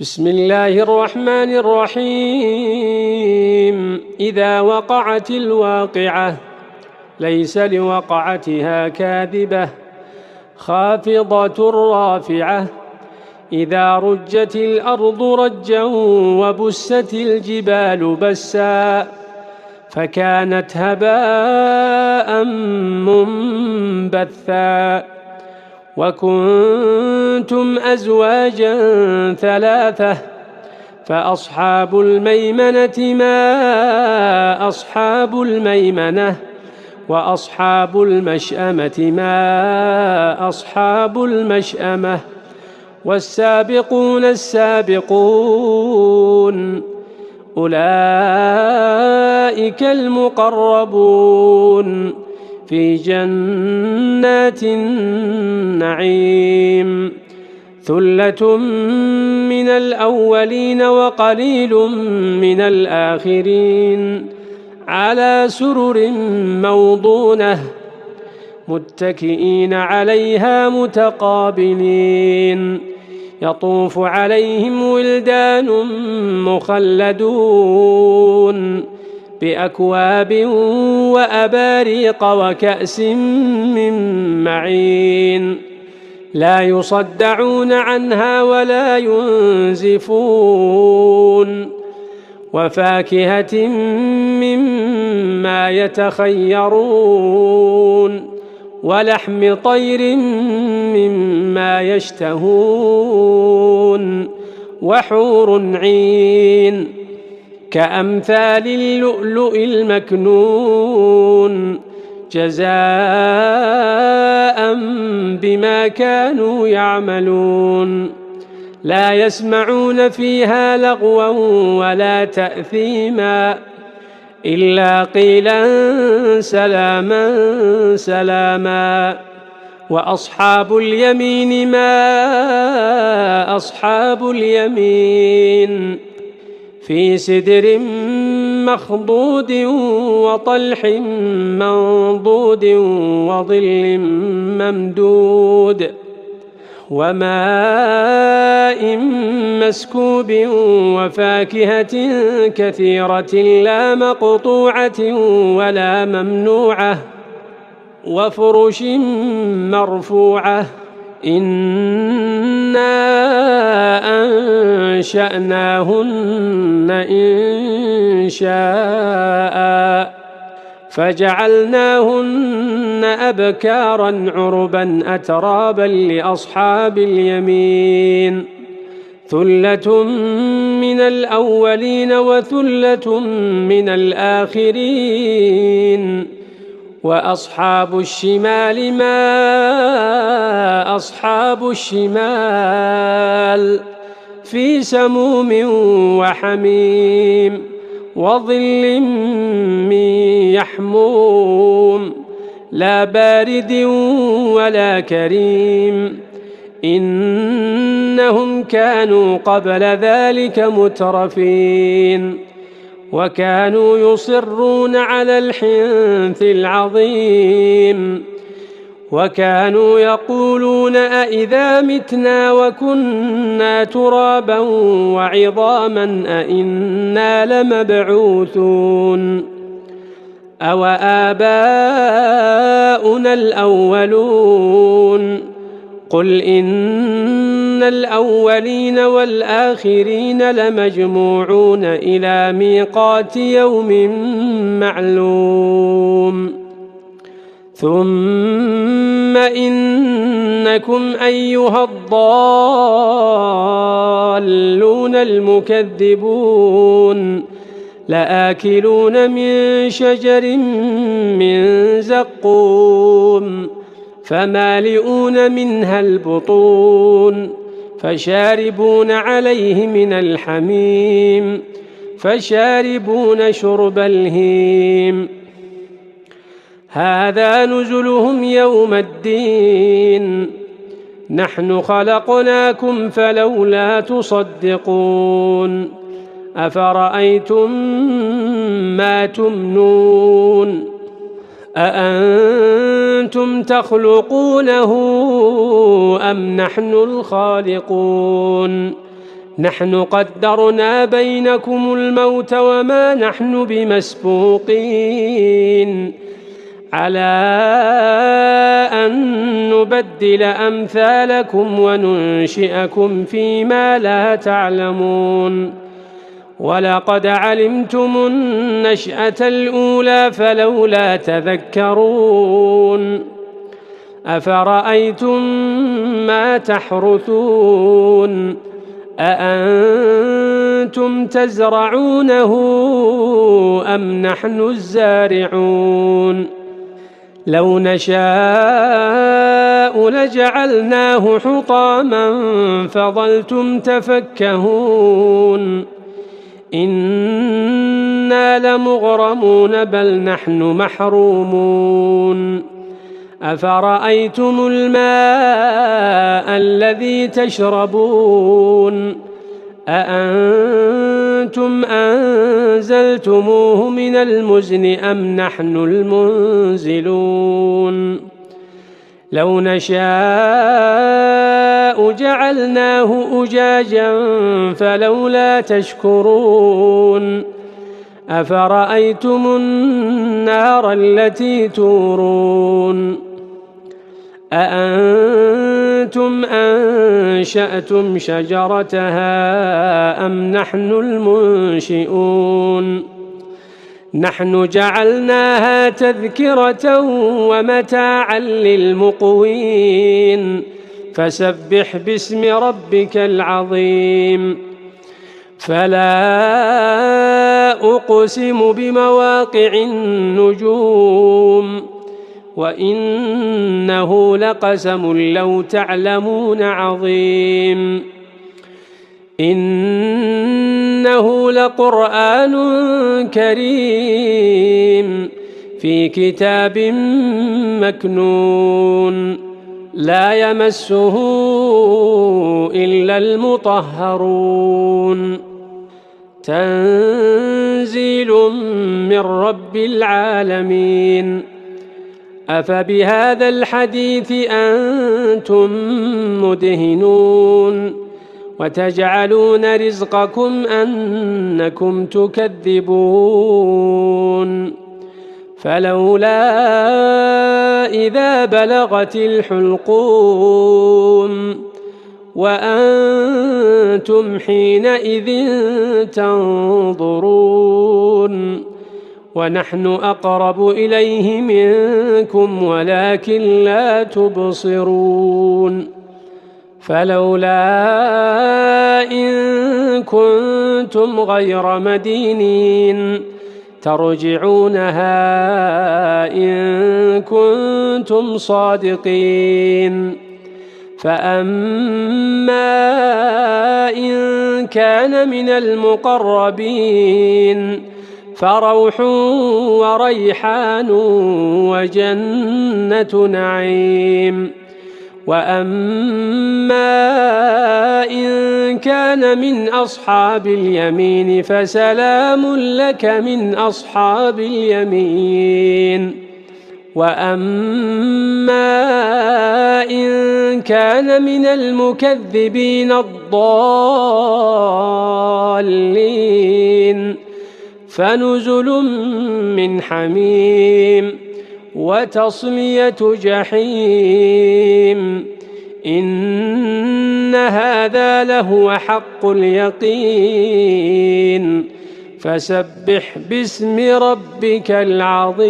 بسم الله الرحمن الرحيم. إذا وقعت الواقعة ليس لوقعتها كاذبة خافضة رافعة. إذا رجت الأرض رجا وبست الجبال بسا فكانت هباء منبثا. وكنتم أزواجا ثلاثة فأصحاب الميمنة ما أصحاب الميمنة وأصحاب المشأمة ما أصحاب المشأمة. والسابقون السابقون أولئك المقربون في جنات النعيم. ثلة من الأولين وقليل من الآخرين على سرر موضونة متكئين عليها متقابلين. يطوف عليهم ولدان مخلدون بأكواب وأباريق وكأس من معين لا يصدعون عنها ولا ينزفون. وفاكهة مما يتخيرون ولحم طير مما يشتهون وحور عين كأمثال اللؤلؤ المكنون جزاء بما كانوا يعملون. لا يسمعون فيها لغوا ولا تأثيما إلا قيلا سلاما سلاما. وأصحاب اليمين ما أصحاب اليمين في سدر مخضود وطلح منضود وظل ممدود وماء مسكوب وفاكهة كثيرة لا مقطوعة ولا ممنوعة وفرش مرفوعة. إنا أنشأناهن إنشاء فجعلناهن أبكارا عربا أترابا لأصحاب اليمين. ثلة من الأولين وثلة من الآخرين. وأصحاب الشمال ما أصحاب الشمال في سموم وحميم وظل من يحموم لا بارد ولا كريم. إنهم كانوا قبل ذلك مترفين وكانوا يصرون على الحنث العظيم وكانوا يقولون أإذا متنا وكنا ترابا وعظاما أإنا لمبعوثون أو آباؤنا الأولون. قل إن الأولين والآخرين لمجموعون إلى ميقات يوم معلوم. ثم إنكم أيها الضالون المكذبون لآكلون من شجر من زقوم فمالئون منها البطون فشاربون عليه من الحميم فشاربون شرب الهيم. هذا نزلهم يوم الدين. نحن خلقناكم فلولا تصدقون. أفرأيتم ما تمنون أأنتم تخلقونه أم نحن الخالقون نحن قدرنا بينكم الموت وما نحن بمسبوقين على أن نبدل أمثالكم وننشئكم فيما لا تعلمون ولقد علمتم النشأة الأولى فلولا تذكرون أفرأيتم ما تحرثون أأنتم تزرعونه أم نحن الزارعون لو نشاء لجعلناه حطاما فظلتم تفكهون إنا لمغرمون بل نحن محرومون أفرأيتم الماء الذي تشربون أأنتم أنزلتموه من المزن أم نحن المنزلون لو نشاء جعلناه أجاجا فلولا تشكرون أفرأيتم النار التي تورون أأنتم أنشأتم شجرتها أم نحن المنشئون نحن جعلناها تذكرة ومتاعا للمقوين فسبح باسم ربك العظيم فلا أقسم بمواقع النجوم وإنه لقسم لو تعلمون عظيم إنه لقرآن كريم في كتاب مكنون لا يمسه إلا المطهرون تنزيل من رب العالمين أفبهذا الحديث أنتم مدهنون وتجعلون رزقكم أنكم تكذبون فلولا إذا بلغت الحلقوم وأنتم حينئذ تنظرون ونحن أقرب إليه منكم ولكن لا تبصرون فلولا إن كنتم غير مدينين ترجعونها إن كنتم صادقين فأما إن كان من المقربين فروح وريحان وجنة نعيم وأما إن كان من أصحاب اليمين فسلام لك من أصحاب اليمين وأما إن كان من المكذبين الضالين فنزل من حميم وتصلية جحيم إن هذا لهو حق اليقين فسبح باسم ربك العظيم.